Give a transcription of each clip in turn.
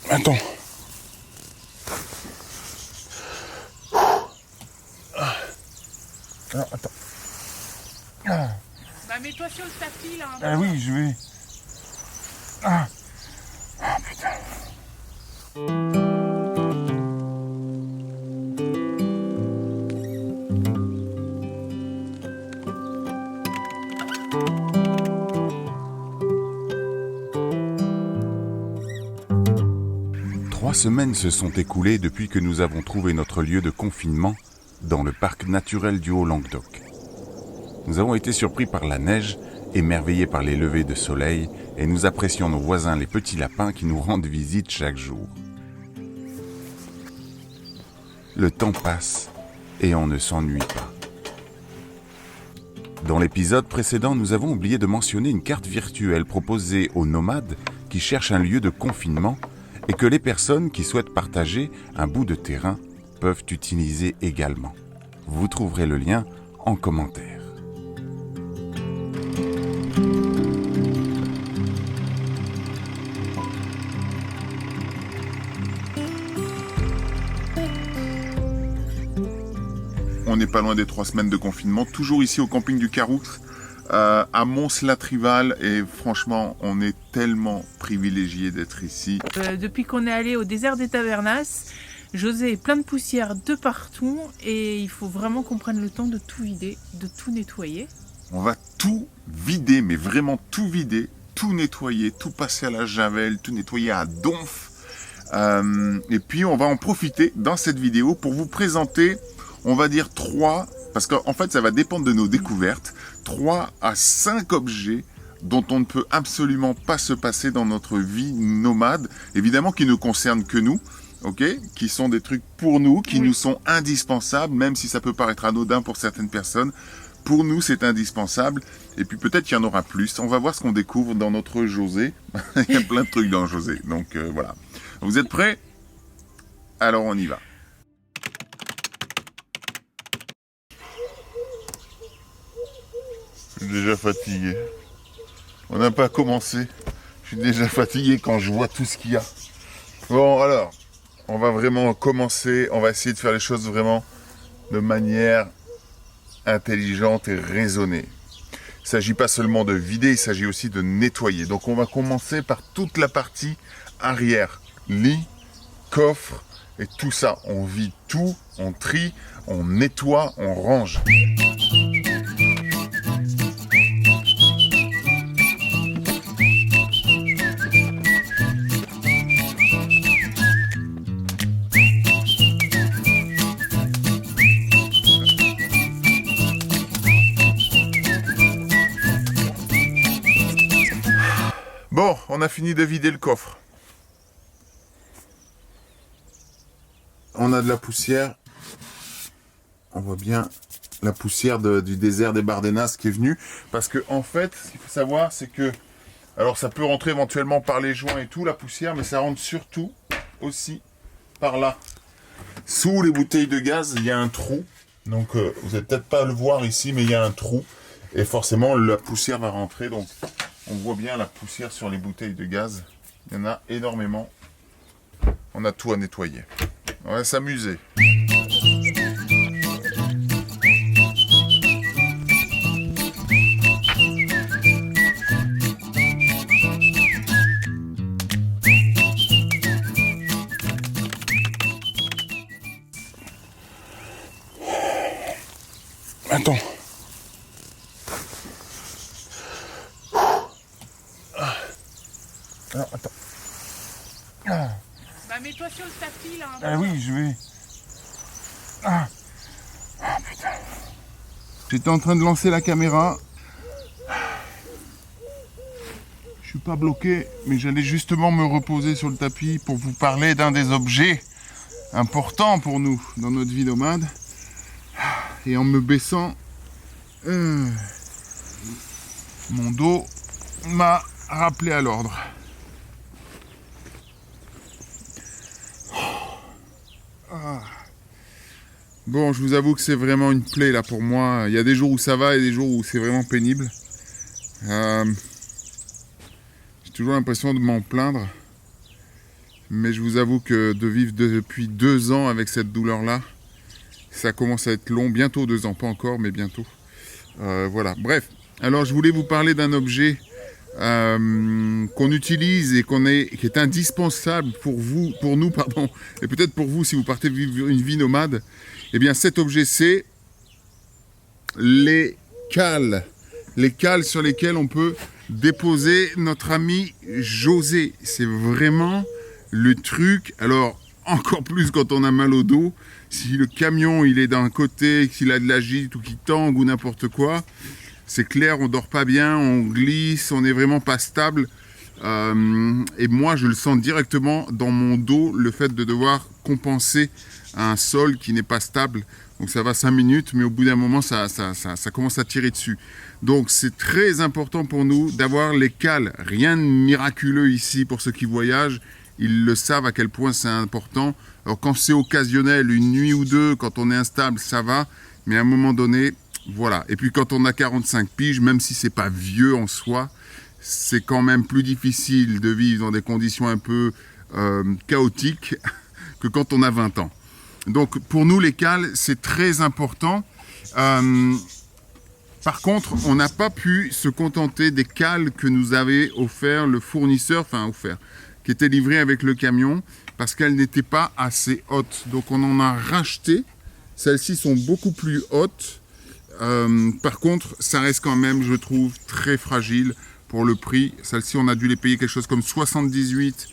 Attends. Alors, attends. Bah mets-toi sur le tapis là. Ah oui, je vais. Ah, ah putain. Trois semaines se sont écoulées depuis que nous avons trouvé notre lieu de confinement dans le parc naturel du Haut-Languedoc. Nous avons été surpris par la neige, émerveillés par les levées de soleil et nous apprécions nos voisins les petits lapins qui nous rendent visite chaque jour. Le temps passe et on ne s'ennuie pas. Dans l'épisode précédent, nous avons oublié de mentionner une carte virtuelle proposée aux nomades qui cherchent un lieu de confinement et que les personnes qui souhaitent partager un bout de terrain peuvent utiliser également. Vous trouverez le lien en commentaire. On n'est pas loin des 3 semaines de confinement, toujours ici au camping du Caroux, à Mons-la-Trival, et franchement, on est tellement privilégiés d'être ici. Depuis qu'on est allé au désert des Tavernas, José est plein de poussière de partout et il faut vraiment qu'on prenne le temps de tout vider, de tout nettoyer. On va tout vider, mais vraiment tout vider, tout nettoyer, tout passer à la javel, tout nettoyer à donf. Et puis on va en profiter dans cette vidéo pour vous présenter, on va dire 3, parce qu'en fait ça va dépendre de nos découvertes, 3 à 5 objets dont on ne peut absolument pas se passer dans notre vie nomade, évidemment qui ne concernent que nous, ok, qui sont des trucs pour nous, qui nous sont indispensables, même si ça peut paraître anodin pour certaines personnes. Pour nous, c'est indispensable. Et puis peut-être qu'il y en aura plus. On va voir ce qu'on découvre dans notre José. Il y a plein de trucs dans José. Donc voilà. Vous êtes prêts? Alors on y va. Je suis déjà fatigué. On n'a pas commencé. Je suis déjà fatigué quand je vois tout ce qu'il y a. Bon alors, on va vraiment commencer. On va essayer de faire les choses vraiment de manière intelligente et raisonnée. Il ne s'agit pas seulement de vider, il s'agit aussi de nettoyer. Donc on va commencer par toute la partie arrière. Lit, coffre et tout ça. On vide tout, on trie, on nettoie, on range. Bon, on a fini de vider le coffre. On a de la poussière. On voit bien la poussière du désert des Bardenas qui est venue. Parce que en fait, ce qu'il faut savoir, c'est que... Alors ça peut rentrer éventuellement par les joints et tout, la poussière, mais ça rentre surtout aussi par là. Sous les bouteilles de gaz, il y a un trou. Donc vous n'allez peut-être pas le voir ici, mais il y a un trou. Et forcément, la poussière va rentrer. Donc on voit bien la poussière sur les bouteilles de gaz. Il y en a énormément. On a tout à nettoyer. On va s'amuser. Attends. Alors, attends. Bah mets-toi sur le tapis là. Ah oui, je vais. Ah putain. J'étais en train de lancer la caméra. Je suis pas bloqué, mais j'allais justement me reposer sur le tapis pour vous parler d'un des objets importants pour nous dans notre vie nomade. Et en me baissant, mon dos m'a rappelé à l'ordre. Bon, je vous avoue que c'est vraiment une plaie là pour moi. Il y a des jours où ça va et des jours où c'est vraiment pénible. J'ai toujours l'impression de m'en plaindre. Mais je vous avoue que de vivre depuis 2 ans avec cette douleur-là, ça commence à être long. Bientôt 2 ans, pas encore, mais bientôt. Voilà, bref. Alors je voulais vous parler d'un objet qu'on utilise et qui est indispensable pour nous, et peut-être pour vous si vous partez vivre une vie nomade. Eh bien cet objet, c'est les cales. Les cales sur lesquelles on peut déposer notre ami José. C'est vraiment le truc. Alors encore plus quand on a mal au dos. Si le camion il est d'un côté, qu'il a de la gîte ou qu'il tangue ou n'importe quoi, c'est clair, on dort pas bien, on glisse, on n'est vraiment pas stable. Et moi, je le sens directement dans mon dos, le fait de devoir compenser un sol qui n'est pas stable. Donc ça va 5 minutes, mais au bout d'un moment, ça commence à tirer dessus. Donc c'est très important pour nous d'avoir les cales. Rien de miraculeux ici pour ceux qui voyagent. Ils le savent à quel point c'est important. Alors quand c'est occasionnel, une nuit ou deux, quand on est instable, ça va. Mais à un moment donné, voilà. Et puis quand on a 45 piges, même si c'est pas vieux en soi, c'est quand même plus difficile de vivre dans des conditions un peu chaotiques que quand on a 20 ans. Donc pour nous, les cales, c'est très important. Par contre, on n'a pas pu se contenter des cales que nous avait offert le fournisseur, qui était livré avec le camion, parce qu'elles n'étaient pas assez hautes. Donc on en a racheté. Celles-ci sont beaucoup plus hautes. Par contre, ça reste quand même, je trouve, très fragile pour le prix. Celles-ci, on a dû les payer quelque chose comme 78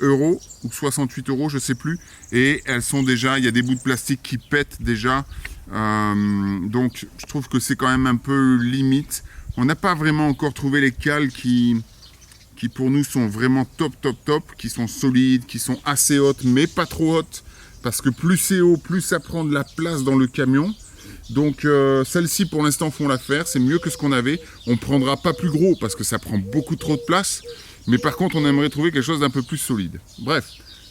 € ou 68 €, je sais plus. Et elles sont déjà, il y a des bouts de plastique qui pètent déjà. Donc, je trouve que c'est quand même un peu limite. On n'a pas vraiment encore trouvé les cales qui pour nous sont vraiment top, qui sont solides, qui sont assez hautes, mais pas trop hautes. Parce que plus c'est haut, plus ça prend de la place dans le camion. Donc celles-ci pour l'instant font l'affaire, c'est mieux que ce qu'on avait. On ne prendra pas plus gros parce que ça prend beaucoup trop de place. Mais par contre on aimerait trouver quelque chose d'un peu plus solide. Bref,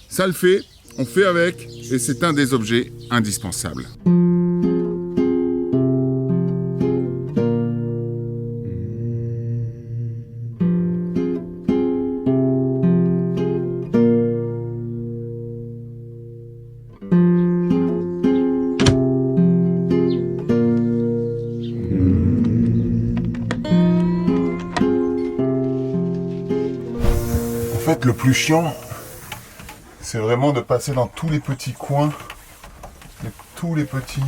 ça le fait, on fait avec et c'est un des objets indispensables. En fait, le plus chiant, c'est vraiment de passer dans tous les petits coins, tous les petits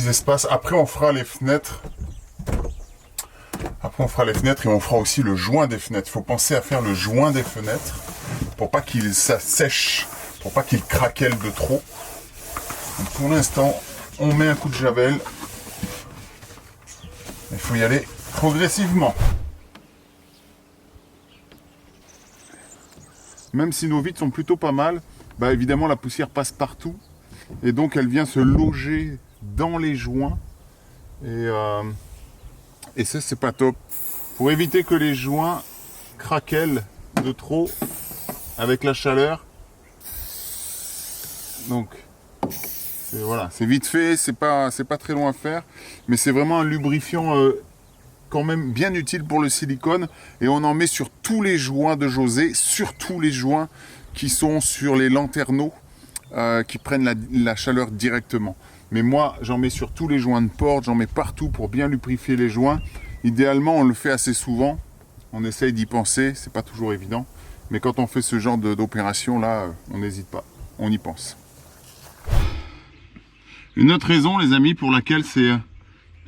espaces. Après, on fera les fenêtres. Et on fera aussi le joint des fenêtres. Il faut penser à faire le joint des fenêtres pour pas qu'il s'assèche, pour pas qu'il craquelle de trop. Donc, pour l'instant, on met un coup de javel. Il faut y aller progressivement. Même si nos vitres sont plutôt pas mal, bah évidemment la poussière passe partout et donc elle vient se loger dans les joints et ça c'est pas top. Pour éviter que les joints craquellent de trop avec la chaleur. Donc voilà, c'est vite fait, c'est pas très long à faire, mais c'est vraiment un lubrifiant quand même bien utile pour le silicone et on en met sur tous les joints de José, surtout les joints qui sont sur les lanterneaux qui prennent la chaleur directement. Mais moi j'en mets sur tous les joints de porte, j'en mets partout pour bien lubrifier les joints. Idéalement on le fait assez souvent, on essaye d'y penser, c'est pas toujours évident, mais quand on fait ce genre d'opération là, on n'hésite pas, on y pense. Une autre raison les amis pour laquelle c'est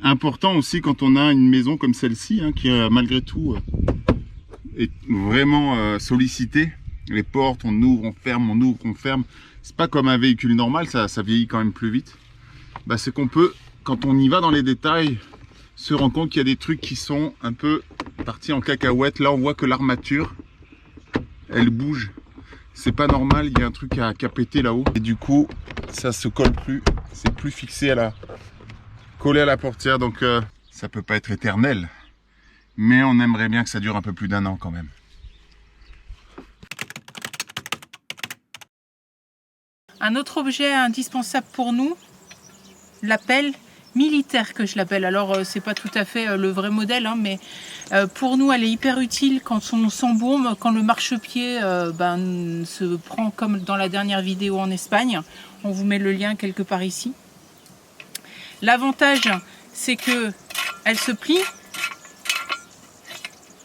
important aussi quand on a une maison comme celle-ci, hein, qui malgré tout est vraiment sollicitée. Les portes, on ouvre, on ferme, on ouvre, on ferme. C'est pas comme un véhicule normal, ça vieillit quand même plus vite. Bah, c'est qu'on peut, quand on y va dans les détails, se rendre compte qu'il y a des trucs qui sont un peu partis en cacahuète. Là, on voit que l'armature, elle bouge. C'est pas normal, il y a un truc qui a pété là-haut. Et du coup, ça se colle plus. C'est plus fixé collé à la portière, donc ça peut pas être éternel, mais on aimerait bien que ça dure un peu plus d'1 an quand même. Un autre objet indispensable pour nous, la pelle militaire que je l'appelle. Alors c'est pas tout à fait le vrai modèle, hein, mais pour nous elle est hyper utile quand on s'embaume, quand le marchepied se prend comme dans la dernière vidéo en Espagne. On vous met le lien quelque part ici. L'avantage c'est que elle se plie.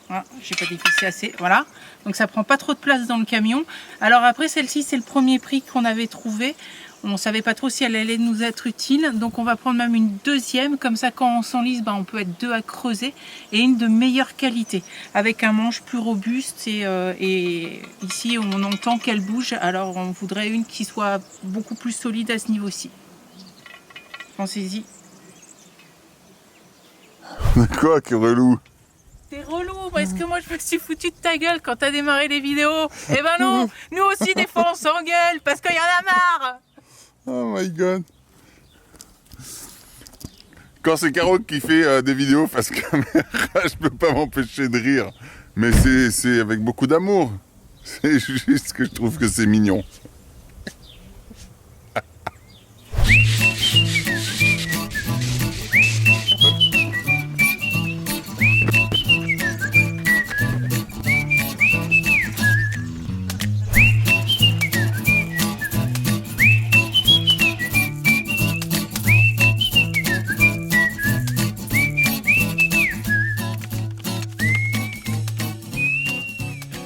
Voilà, j'ai pas dévissé assez, voilà. Donc ça prend pas trop de place dans le camion. Alors après celle-ci c'est le premier prix qu'on avait trouvé. On ne savait pas trop si elle allait nous être utile, donc on va prendre même une deuxième, comme ça quand on s'enlise, on peut être deux à creuser, et une de meilleure qualité, avec un manche plus robuste, et ici on entend qu'elle bouge, alors on voudrait une qui soit beaucoup plus solide à ce niveau-ci. Pensez-y. Quoi, que relou? T'es relou, parce que moi je me suis foutu de ta gueule quand t'as démarré les vidéos. Eh ben non, nous aussi des fois on s'engueule, parce qu'il y en a marre. Oh my god. Quand c'est Caro qui fait des vidéos face caméra, je peux pas m'empêcher de rire. Mais c'est avec beaucoup d'amour. C'est juste que je trouve que c'est mignon.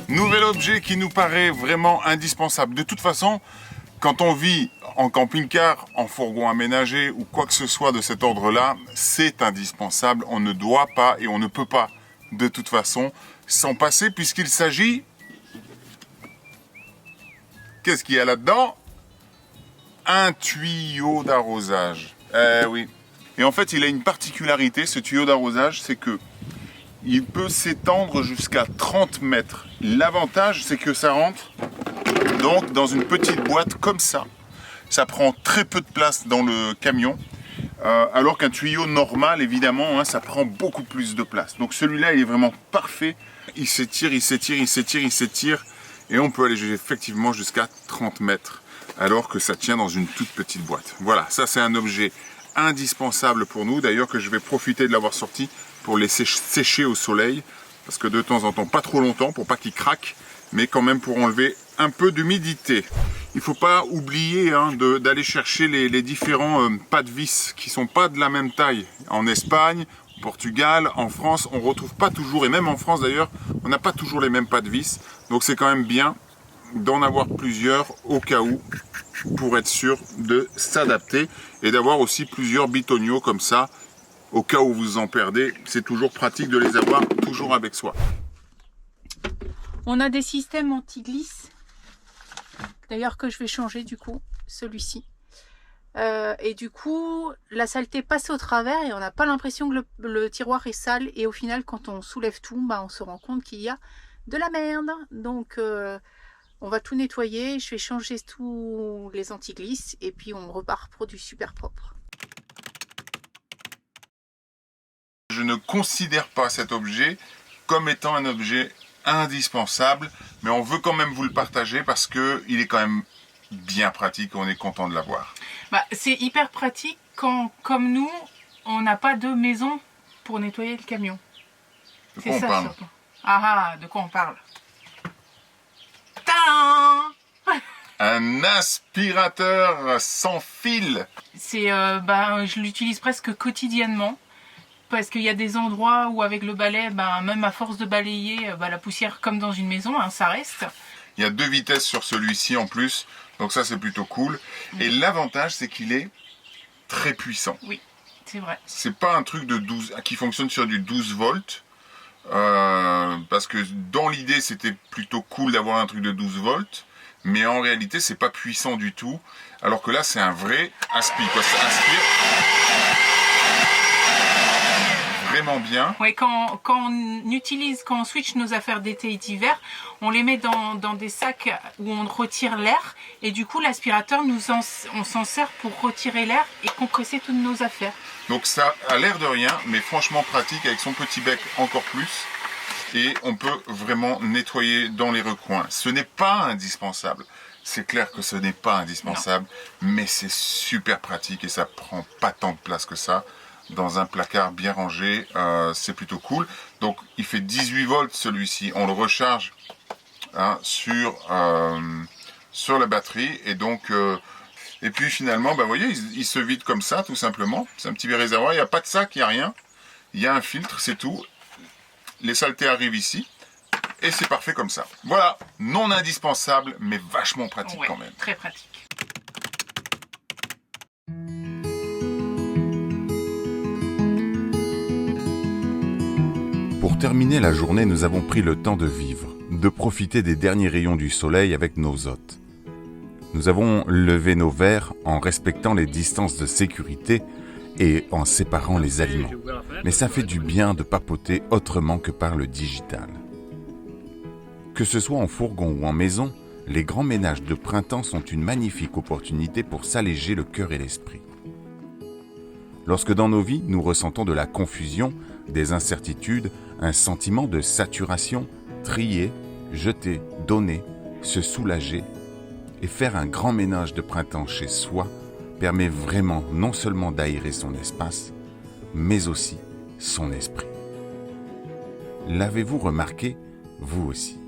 Nouvel objet qui nous paraît vraiment indispensable. De toute façon, quand on vit en camping-car, en fourgon aménagé ou quoi que ce soit de cet ordre-là, c'est indispensable. On ne doit pas et on ne peut pas, de toute façon, s'en passer puisqu'il s'agit... Qu'est-ce qu'il y a là-dedans? Un tuyau d'arrosage. Oui. Et en fait, il a une particularité, ce tuyau d'arrosage, c'est que il peut s'étendre jusqu'à 30 mètres. L'avantage, c'est que ça rentre donc dans une petite boîte comme ça. Ça prend très peu de place dans le camion, alors qu'un tuyau normal, évidemment, hein, ça prend beaucoup plus de place. Donc celui-là, il est vraiment parfait. Il s'étire, il s'étire, il s'étire, il s'étire. Et on peut aller effectivement jusqu'à 30 mètres, alors que ça tient dans une toute petite boîte. Voilà, ça c'est un objet indispensable pour nous. D'ailleurs que je vais profiter de l'avoir sorti pour les sécher au soleil, parce que de temps en temps, pas trop longtemps, pour pas qu'ils craquent, mais quand même pour enlever un peu d'humidité. Il ne faut pas oublier hein, d'aller chercher les différents pas de vis qui sont pas de la même taille. En Espagne, au Portugal, en France, on ne retrouve pas toujours, et même en France d'ailleurs, on n'a pas toujours les mêmes pas de vis. Donc c'est quand même bien d'en avoir plusieurs au cas où, pour être sûr de s'adapter, et d'avoir aussi plusieurs bitoniaux comme ça, au cas où vous en perdez. C'est toujours pratique de les avoir toujours avec soi. On a des systèmes anti-glisse, d'ailleurs que je vais changer du coup, celui-ci. Et du coup, la saleté passe au travers et on n'a pas l'impression que le tiroir est sale. Et au final, quand on soulève tout, on se rend compte qu'il y a de la merde. Donc, on va tout nettoyer. Je vais changer tous les anti-glisses et puis on repart pour du super propre. Je ne considère pas cet objet comme étant un objet indispensable, mais on veut quand même vous le partager parce que il est quand même bien pratique, on est content de l'avoir. C'est hyper pratique quand, comme nous, on n'a pas de maison pour nettoyer le camion. De quoi on parle? Surtout. Ah, de quoi on parle? Tadam! Un aspirateur sans fil. Je l'utilise presque quotidiennement. Parce qu'il y a des endroits où avec le balai, même à force de balayer, la poussière comme dans une maison, hein, ça reste. Il y a 2 vitesses sur celui-ci en plus, donc ça c'est plutôt cool. Et l'avantage c'est qu'il est très puissant. Oui, c'est vrai. C'est pas un truc de 12 qui fonctionne sur du 12 volts. Parce que dans l'idée c'était plutôt cool d'avoir un truc de 12 volts. Mais en réalité c'est pas puissant du tout. Alors que là c'est un vrai aspi, quoi. Ça aspire vraiment bien. Ouais, quand on switch nos affaires d'été et d'hiver, on les met dans des sacs où on retire l'air et du coup l'aspirateur on s'en sert pour retirer l'air et compresser toutes nos affaires. Donc ça a l'air de rien, mais franchement pratique avec son petit bec encore plus. Et on peut vraiment nettoyer dans les recoins. Ce n'est pas indispensable. c'est clair que ce n'est pas indispensable, mais c'est super pratique et ça prend pas tant de place que ça. Dans un placard bien rangé, c'est plutôt cool. Donc il fait 18 volts celui-ci, on le recharge sur la batterie et donc et puis finalement, vous voyez, il se vide comme ça tout simplement. C'est un petit réservoir, il n'y a pas de sac, il n'y a rien. Il y a un filtre, c'est tout. Les saletés arrivent ici et c'est parfait comme ça. Voilà, non indispensable mais vachement pratique quand même. Très pratique. Pour terminer la journée, nous avons pris le temps de vivre, de profiter des derniers rayons du soleil avec nos hôtes. Nous avons levé nos verres en respectant les distances de sécurité et en séparant les aliments. Mais ça fait du bien de papoter autrement que par le digital. Que ce soit en fourgon ou en maison, les grands ménages de printemps sont une magnifique opportunité pour s'alléger le cœur et l'esprit. Lorsque dans nos vies, nous ressentons de la confusion, des incertitudes, un sentiment de saturation, trier, jeter, donner, se soulager et faire un grand ménage de printemps chez soi permet vraiment non seulement d'aérer son espace, mais aussi son esprit. L'avez-vous remarqué, vous aussi ?